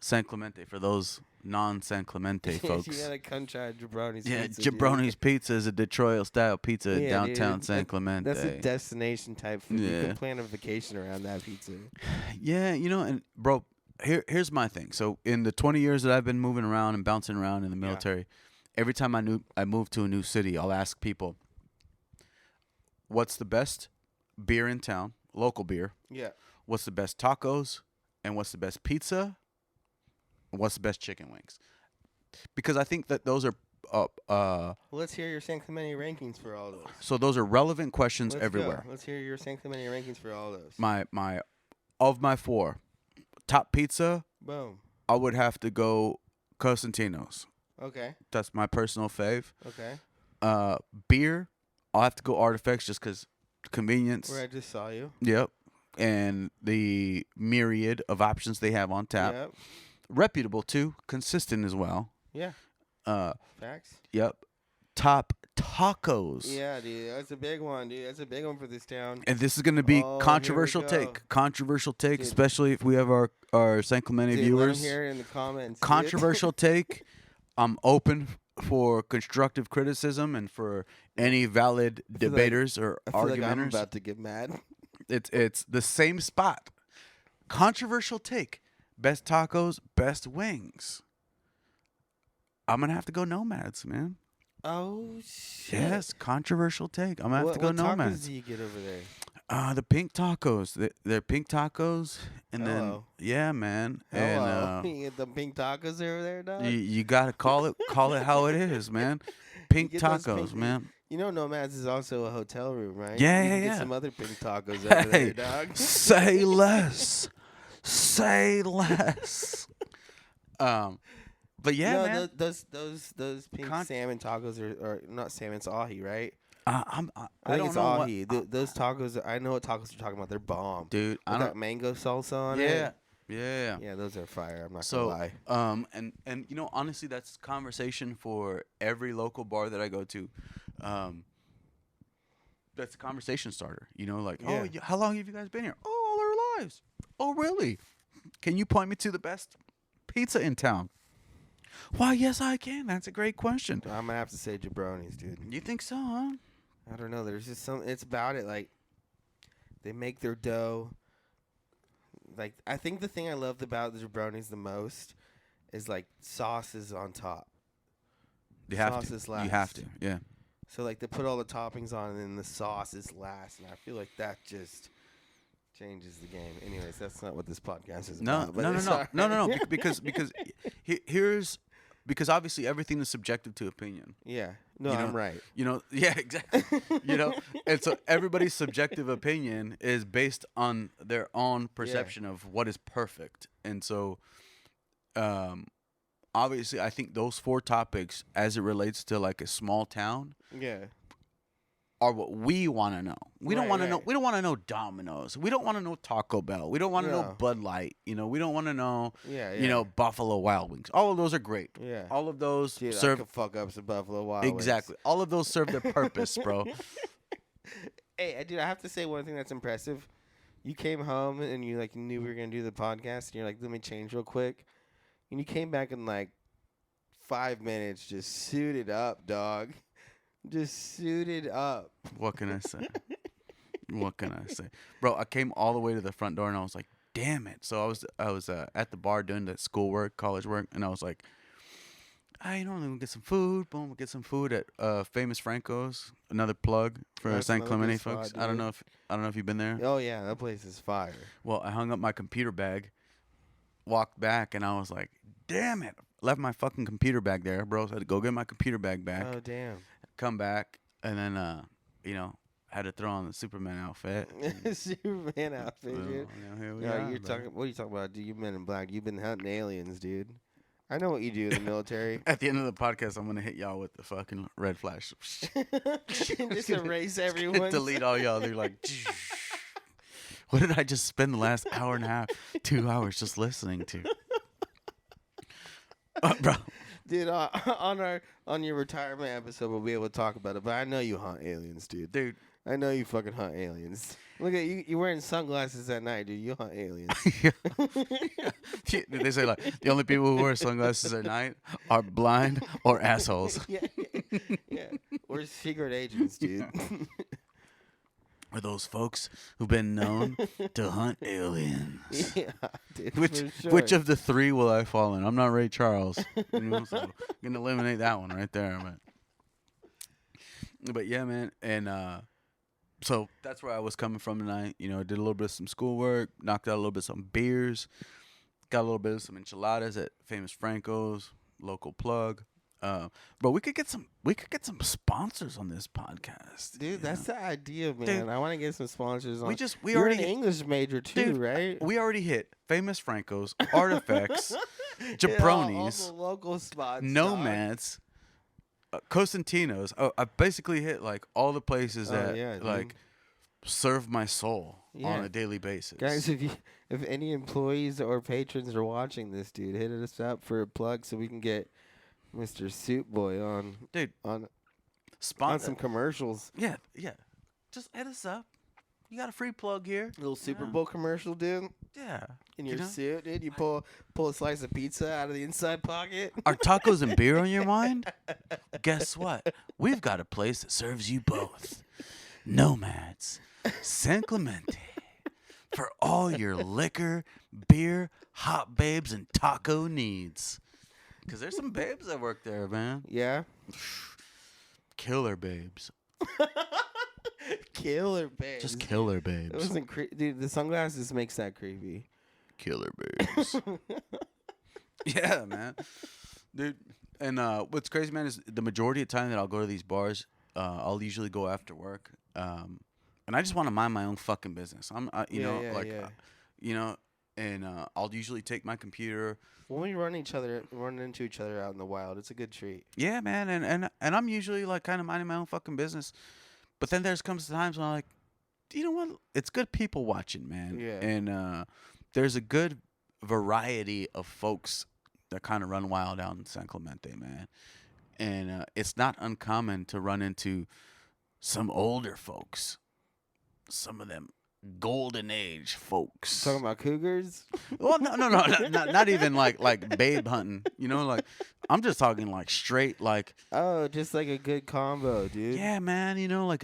San Clemente for those non-San Clemente folks.
You gotta come try Jabronis.
Yeah,
pizza,
Jabronis Pizza is a Detroit style pizza in
Yeah,
downtown
dude.
San Clemente.
That's a destination type food. You
Yeah.
can plan a vacation around that pizza.
Yeah, and bro, here's my thing. So in the 20 years that I've been moving around and bouncing around in the military, every time I move to a new city, I'll ask people, what's the best beer in town, local beer?
Yeah.
What's the best tacos? And what's the best pizza? And what's the best chicken wings? Because I think that those are
Well, let's hear your San Clemente rankings for all those.
so those are relevant questions
Let's
everywhere.
go. Let's hear your San Clemente rankings for all those.
My of my four top pizza,
Boom.
I would have to go Cosentino's.
Okay.
That's my personal fave.
Okay.
Beer, I'll have to go Artifacts just because convenience.
Where I just saw you.
Yep. And the myriad of options they have on tap.
Yep.
Reputable too, consistent as well.
Yeah.
Uh,
Facts.
yep. Top tacos.
Yeah, dude. That's a big one, dude. That's a big one for this town.
And this is going to be
Oh,
controversial
here we go.
take. Controversial take,
Dude.
especially if we have our San Clemente
Dude,
viewers.
let 'em hear it in the comments. dude.
Controversial take. I'm open for constructive criticism and for any valid
feel like-
debaters or
I feel like I'm
argumenters.
about to get mad.
It's the same spot. Controversial take. Best tacos, best wings. I'm gonna have to go Nomads, man.
Oh shit.
Yes, controversial take. I'm gonna have to go
what
Nomads.
tacos do you get over there?
The pink tacos. They're pink tacos, and
Hello.
then yeah, man.
Hello.
And
you get the pink tacos over there, dog?
you gotta call it how it is, man. Pink
get those
tacos,
pink-
man.
You know Nomads is also a hotel room, right?
Yeah,
you
yeah,
can get
yeah.
some other pink tacos over
Hey,
there, dog.
say less. Say less. But yeah,
no,
man.
those pink salmon tacos are not salmon, it's ahi, right?
I
I
don't
think it's
know
ahi.
what,
Those tacos, I know what tacos you're talking about. They're bomb.
dude. I
With
don't.
that mango salsa on
Yeah,
it.
yeah.
Yeah, those are fire. I'm not
So,
gonna lie.
and you know, honestly, that's conversation for every local bar that I go to. That's a conversation starter. You know, like,
Yeah.
how long have you guys been here? Oh, all our lives. Oh, really? Can you point me to the best pizza in town? Why, yes, I can. That's a great question.
I'm gonna have to say jabronis, dude.
You think so, huh?
I don't know. There's just some. It's about it. Like they make their dough. Like I think the thing I loved about the jabronis the most is like sauces on top.
You have
sauce
to.
is last.
You have to. Yeah.
So like they put all the toppings on and then the sauce is last, and I feel like that just changes the game. Anyways, that's not what this podcast is
No,
about. But
no, no,
it's
no,
all
no, no, no.
right.
Here's because obviously everything is subjective to opinion.
Yeah. No,
You know,
I'm right.
Yeah, exactly. And so everybody's subjective opinion is based on their own perception of what is perfect. And so, obviously, I think those 4 topics, as it relates to like a small town,
Yeah.
are what we want to know. We don't
Right,
want to know.
right.
We don't want to know Domino's. We don't want to know Taco Bell. We don't want to know
No.
Bud Light. We don't want to know.
Yeah, yeah.
Buffalo Wild Wings. All of those are great.
Yeah.
All of those
Dude, I
serve
could fuck up some Buffalo Wild
exactly. All of those serve their purpose, bro.
Wings. Hey, dude, I have to say one thing that's impressive. You came home and you like knew we were gonna do the podcast, and you're like, "Let me change real quick," and you came back in like 5 minutes, just suited up, dog. Just suited up.
What can I say? What can I say, bro? I came all the way to the front door and I was like, "Damn it!" So I was at the bar doing the schoolwork, college work, and I was like, we'll get some food. Boom, we'll get some food at Famous Franco's. Another plug for
That's
San
another
Clemente
good spot,
folks.
dude.
I don't know if you've been there.
Oh yeah, that place is fire.
Well, I hung up my computer bag, walked back, and I was like, "Damn it!" Left my fucking computer bag there, bro. So I had to go get my computer bag back.
Oh damn.
Come back, and then had to throw on the Superman outfit.
Superman outfit, dude.
Here we
No,
are,
you're
bro.
talking. What are you talking about, dude? You Men in Black. You've been hunting aliens, dude. I know what you do in the military.
At the end of the podcast, I'm gonna hit y'all with the fucking red flash.
Just erase everyone.
Delete all y'all. They're like, what did I just spend the last hour and a half, 2 hours just listening to? Bro.
Dude, on your retirement episode, we'll be able to talk about it. But I know you hunt aliens, dude. I know you fucking hunt aliens. Look at you. You're wearing sunglasses at night, dude. You hunt aliens.
They say like the only people who wear sunglasses at night are blind or assholes.
Yeah. We're secret agents, dude.
Are those folks who've been known to hunt aliens?
Yeah, dude,
Which
for sure.
which of the 3 will I fall in? I'm not Ray Charles. So I'm gonna eliminate that one right there, man. But yeah, man, and so that's where I was coming from tonight. I did a little bit of some schoolwork, knocked out a little bit of some beers, got a little bit of some enchiladas at Famous Franco's, local plug. But we could get some sponsors on this podcast,
Dude, that's the idea, man.
Dude,
I want to get some sponsors on.
we
You're
already
an English major too,
Dude,
right?
We already hit Famous Franco's, Artifacts,
Yeah, all
Jabronis,
the local spots.
Nomads, Costantino's. I basically hit like all the places that
yeah,
like serve my soul on
Yeah.
a daily basis.
Guys, if any employees or patrons are watching this, dude, hit us up for a plug so we can get Mr. Soup Boy on
Dude,
on
sponsor.
some commercials.
Yeah. Just hit us up. You got a free plug here.
Little Super
Yeah.
Bowl commercial, dude.
Yeah.
In your suit, dude. You pull a slice of pizza out of the inside pocket.
Are tacos and beer on your mind? Guess what? We've got a place that serves you both. Nomads, San Clemente. For all your liquor, beer, hot babes, and taco needs. Because there's some babes that work there, man.
Yeah.
Killer babes.
Killer babes.
Just killer
It
babes.
wasn't dude. The sunglasses makes that creepy.
Killer babes. Yeah, man. Dude, and what's crazy, man, is the majority of the time that I'll go to these bars, I'll usually go after work. And I just want to mind my own fucking business. And I'll usually take my computer.
When we run into each other out in the wild, it's a good treat.
Yeah, man, and I'm usually like kind of minding my own fucking business. But then comes times when I'm like, you know what? It's good people watching, man.
Yeah.
And there's a good variety of folks that kind of run wild out in San Clemente, man. And it's not uncommon to run into some older folks. Some of them golden age folks.
Talking about cougars?
Well, no, not even like babe hunting. Like I'm just talking like straight like.
Oh, just like a good combo, dude.
Yeah, man.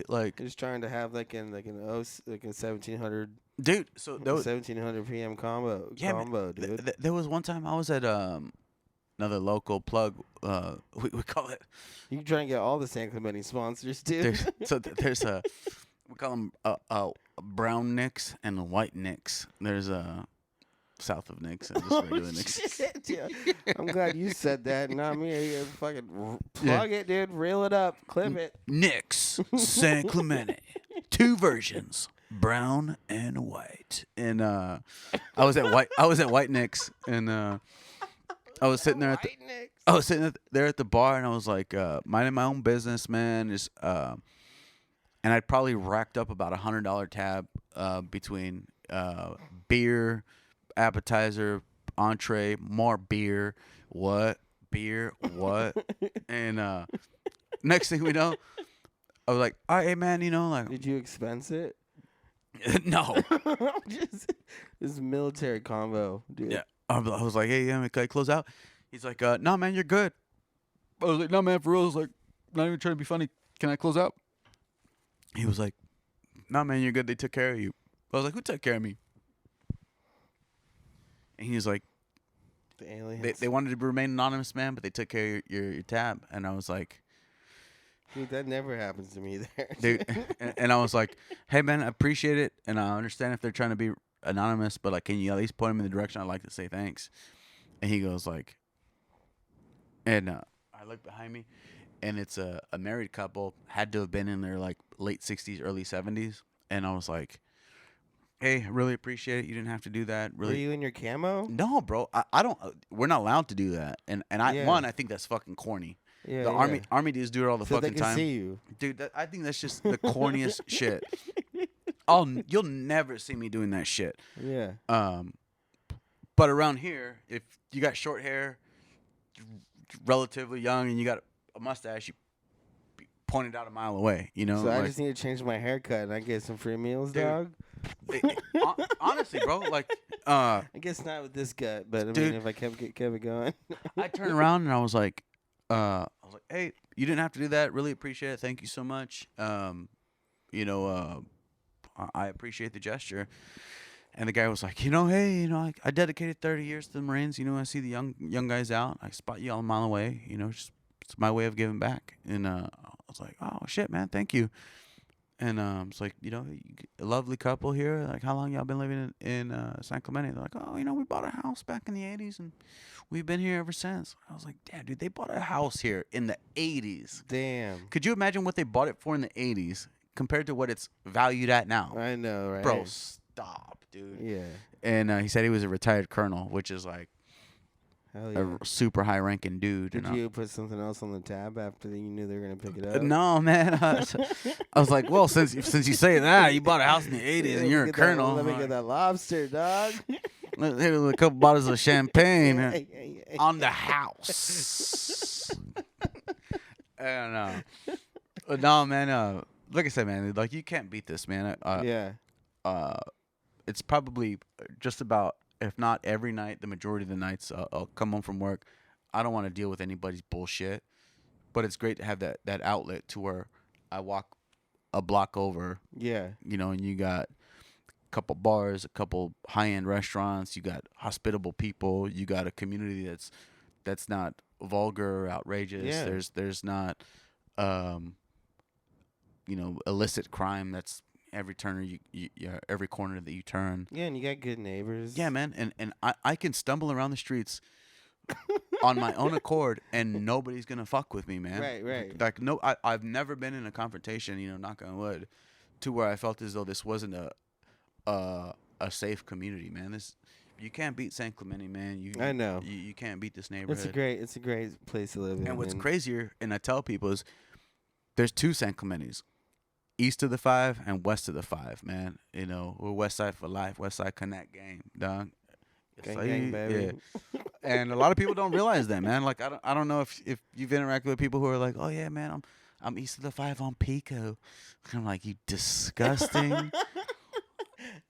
Like
Just trying to have like a 1700.
Dude, so
1700 PM combo,
yeah,
combo,
man,
dude.
there was one time I was at another local plug. We call it.
You trying to get all the San Clemente sponsors, dude?
There's a we call them brown Nicks and white Nicks. There's a south of Nicks and just regular Nicks.
Shit, yeah. I'm glad you said that, not me. You fucking plug it, dude. Reel it up. Clip it.
Nicks San Clemente, 2 versions, brown and white. And I was at White Nicks, and I was sitting there at the bar, and I was like, minding my own business, man. Just and I'd probably racked up about $100 tab between beer, appetizer, entree, more beer, what, and next thing we know, I was like, all right, hey, man, like,
Did you expense it?
no,
This military combo, dude.
yeah, I was like, hey, yeah, can I close out? He's like, no, man, you're good. I was like, no, man, for real. I was like, not even trying to be funny. Can I close out? He was like, no, man, you're good. They took care of you. I was like, who took care of me? And he was like,
The aliens.
they wanted to remain anonymous, man, but they took care of your tab. And I was like,
Dude, that never happens to me there.
dude. and I was like, hey, man, I appreciate it. And I understand if they're trying to be anonymous, but like, can you at least point them in the direction I'd like to say thanks? And he goes like, and I look behind me, and it's a married couple, had to have been in their like late 60s, early 70s. And I was like, hey, I really appreciate it. You didn't have to do that. Really.
Were you in your camo?
No, bro. I don't. We're not allowed to do that. And
Yeah.
I think that's fucking corny.
Yeah,
The army dudes do it all the
so
fucking
they can
time.
see you.
Dude, I think that's just the corniest shit. You'll never see me doing that shit.
Yeah.
But around here, if you got short hair, relatively young, and you got a mustache, you point it out a mile away. You know.
So I
like,
just need to change my haircut and I get some free meals,
Dude.
dog.
Honestly, bro, like,
I guess not with this gut, but I
Dude.
mean, if I kept it going.
I turned around and I was like, hey, you didn't have to do that. Really appreciate it. Thank you so much. I appreciate the gesture. And the guy was like, hey, I dedicated 30 years to the Marines. I see the young guys out. I spot you all a mile away. It's my way of giving back. And I was like, oh shit, man, thank you. And it's like, a lovely couple here. Like, how long y'all been living in San Clemente? They're like, oh, we bought a house back in the 80s, and we've been here ever since. I was like, damn, dude, they bought a house here in the 80s.
Damn.
Could you imagine what they bought it for in the 80s compared to what it's valued at now?
I know, right?
Bro, stop, dude.
Yeah.
And he said he was a retired colonel, which is like
Hell yeah.
a super high-ranking dude.
Did you put something else on the tab after you knew they were gonna pick it up?
No, man. I was like, well, since you say that, you bought a house in the 80s and you're a colonel.
Let me get that lobster, dog.
Hit it with a couple bottles of champagne
Hey.
on the house. I don't know. No, man. Like I said, man, like, you can't beat this, man.
Yeah.
It's probably just about, if not every night, the majority of the nights, I'll come home from work. I don't want to deal with anybody's bullshit, but it's great to have that outlet to where I walk a block over,
Yeah.
and you got a couple bars, a couple high-end restaurants, you got hospitable people, you got a community that's not vulgar or outrageous.
Yeah.
There's not illicit crime that's every every corner that you turn.
Yeah, and you got good neighbors.
Yeah, man, and I can stumble around the streets on my own accord, and nobody's gonna fuck with me, man.
Right.
Like, no, I've never been in a confrontation, knock on wood, to where I felt as though this wasn't a safe community, man. You can't beat San Clemente, man.
I know.
You can't beat this neighborhood.
It's a great place to live in.
And what's crazier, and I tell people, is there's 2 San Clementes. East of the 5 and west of the 5, man. We're West Side for life, West Side Connect gang, dog.
Gang, baby.
Yeah. And a lot of people don't realize that, man. Like, I don't know if you've interacted with people who are like, oh yeah, man, I'm east of the 5 on Pico. And I'm like, you disgusting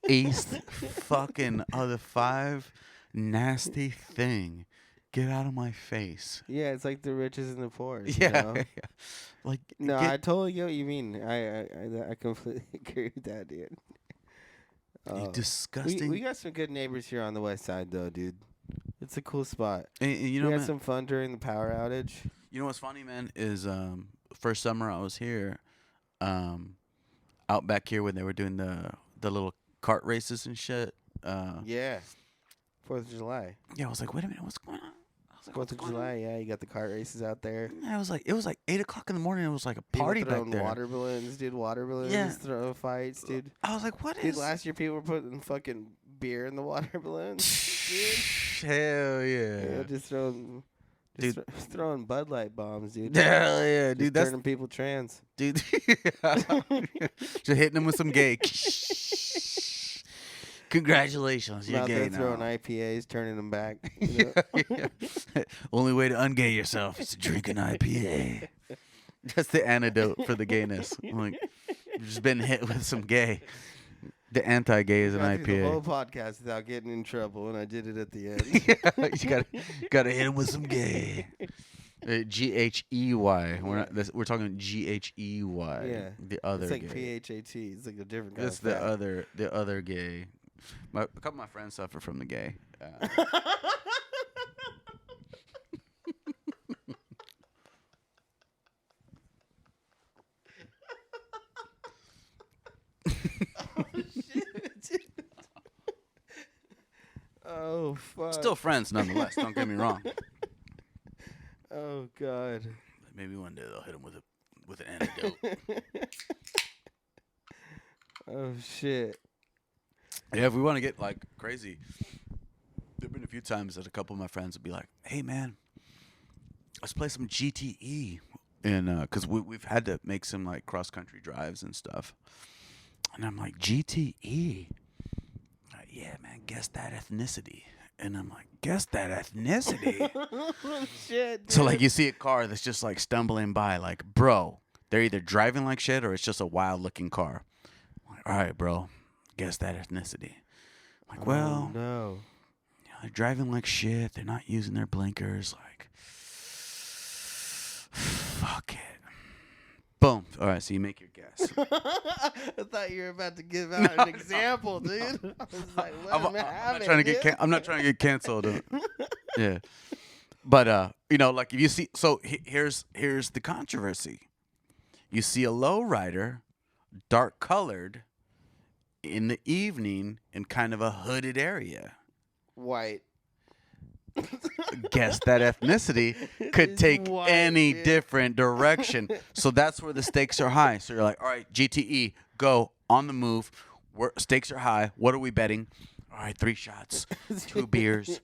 east fucking of the 5 nasty thing. Get out of my face.
Yeah, it's like the riches and the poor.
Yeah. Yeah. Like,
No, I totally get what you mean. I completely agree with that, dude.
you disgusting.
We got some good neighbors here on the west side, though, dude. It's a cool spot.
And you
We
know,
had
man,
some fun during the power outage.
you know what's funny, man, is first summer I was here, um, out back here when they were doing the little kart races and shit.
Yeah. 4th of July.
Yeah, I was like, wait a minute, what's going on? I was like,
4th
what's
of
going
July, yeah, you got the kart races out there.
on? Yeah, it was like 8 o'clock in the morning. It was like a
People
party back
throwing
there.
water balloons, dude. Water balloons,
Yeah.
throwing fights, dude.
I was like, what
Dude,
is?
last year people were putting fucking beer in the water balloons. Dude.
Hell
Yeah,
yeah.
just throwing,
Dude.
throwing Bud Light bombs, dude.
Hell yeah,
Just
dude. That's
turning people trans.
dude. Just hitting them with some gay. Congratulations, you're
Out
gay
there throwing
now.
IPAs, turning them back. You know?
Yeah. Only way to ungay yourself is to drink an IPA. That's the antidote for the gayness. Like, you've just been hit with some gay. The anti-gay is an
I got through the whole
IPA.
podcast without getting in trouble, and I did it at the end.
You gotta hit him with some gay. Ghey. We're talking Ghey.
Yeah.
The other
It's like
gay.
PHAT. It's like a different kind
That's
of fat.
the other gay. A couple of my friends suffer from the gay.
Oh, fuck.
Still friends nonetheless. Don't get me wrong.
Oh, God.
Maybe one day they'll hit him with an antidote.
Oh, shit.
Yeah, if we want to get like crazy, there've been a few times that a couple of my friends would be like, "Hey, man, let's play some GTE," and because we've had to make some like cross country drives and stuff, and I'm like, "GTE." Yeah, man, guess that ethnicity. And I'm like, guess that ethnicity?
Shit, dude.
So, like, you see a car that's just, like, stumbling by. Like, bro, they're either driving like shit or it's just a wild-looking car. I'm like, all right, bro, guess that ethnicity. I'm like, well,
Oh, no.
you know, they're driving like shit. They're not using their blinkers. Like, fuck it. Boom. All right, so you make your guess.
I thought you were about to give out an example, dude. I was like,
I'm not trying to get
dude.
I'm not trying to get canceled. Yeah, but you know, like if you see, so here's the controversy. You see a lowrider, dark colored, in the evening in kind of a hooded area.
White.
Guess that ethnicity could
It's
take
white,
any
dude.
different direction. So that's where the stakes are high. So you're like, all right, GTE, go on the move. Stakes are high. What are we betting? All right, 3 shots, 2 beers.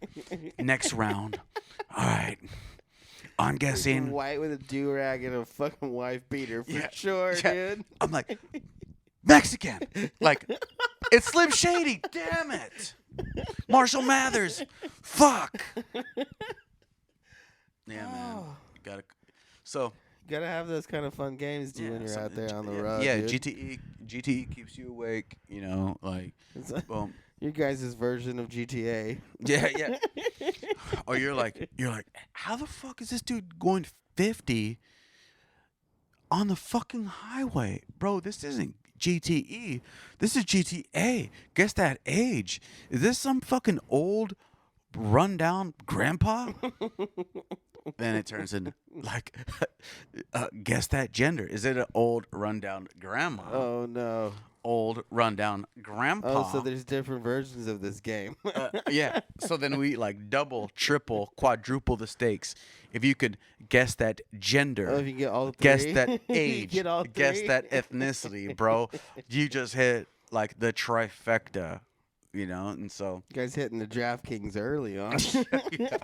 Next round. All right. I'm guessing.
White with a do-rag and a fucking wife beater for
Yeah,
sure,
yeah.
dude.
I'm like, Mexican. Like, it's Slim Shady. Damn it. Marshall Mathers. Fuck. Yeah, man.
Oh.
Gotta. So.
You gotta have those kind of fun games, dude, when you're
so-
out there on the
yeah,
road.
Yeah,
dude.
GTE keeps you awake. You know, like,
It's like
boom.
your guys' version of GTA.
Yeah, yeah. Or you're like, how the fuck is this dude going 50 on the fucking highway, bro? This isn't GTE. This is GTA. Guess that age. Is this some fucking old, rundown grandpa? Then it turns into like, guess that gender. Is it an old, rundown grandma?
Oh no.
Old, rundown grandpa.
Oh, so there's different versions of this game.
Yeah. So then we like double, triple, quadruple the stakes. If you could guess that gender,
Oh, if you get all 3.
guess that
You
age,
get all
guess
3.
that ethnicity, bro, you just hit like the trifecta, you know? And so,
You guys hitting the DraftKings early on.
yeah.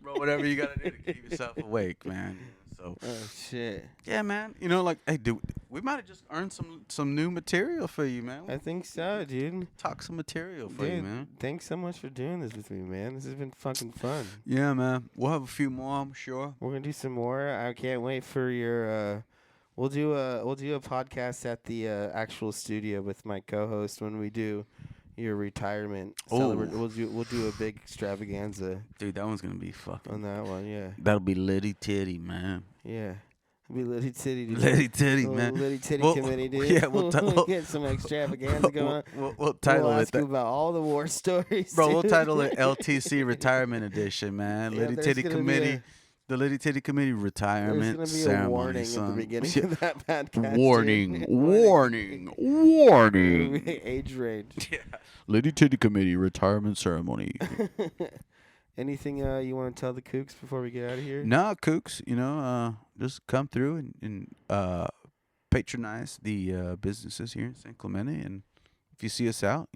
Bro, whatever you got to do to keep yourself awake, man. So,
Oh shit.
yeah, man. You know, like, hey, dude, we might have just earned some new material for you, man.
I think so, dude.
Talk some material for you,
Dude,
man.
thanks so much for doing this with me, man. This has been fucking fun.
Yeah, man. We'll have a few more, I'm sure.
We're gonna do some more. I can't wait for your. We'll do a podcast at the actual studio with my co-host when we do your retirement.
Ooh.
We'll do a big extravaganza
Dude, that one's gonna be fucking.
on that one. Yeah,
That'll be litty titty, man.
yeah. Be Litty Titty, dude.
Litty Titty,
Little
man.
Litty Titty
Well,
committee, dude.
yeah, we'll
Get some extravaganza going on.
We'll title
We'll
it
ask you about all the war stories,
bro.
dude.
We'll title it LTC Retirement Edition, man.
Yeah,
Litty
there's
Titty
gonna be
Committee, the Litty Titty Committee Retirement
There's gonna be
Ceremony.
a warning
son.
at the beginning of that podcast.
Warning,
dude.
warning, warning.
Age range.
Yeah. Litty Titty Committee Retirement Ceremony.
Anything you want to tell the Kooks before we get out of here?
Nah, Kooks, just come through and patronize the businesses here in San Clemente, and if you see us out,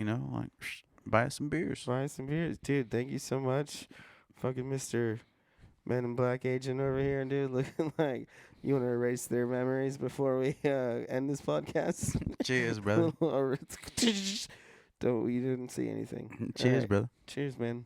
buy us some beers.
Buy some beers, dude. Thank you so much, fucking Mr. Man in Black agent over here, dude. Looking like you want to erase their memories before we end this podcast.
Cheers, brother.
You didn't see anything.
Cheers, brother.
Cheers, man.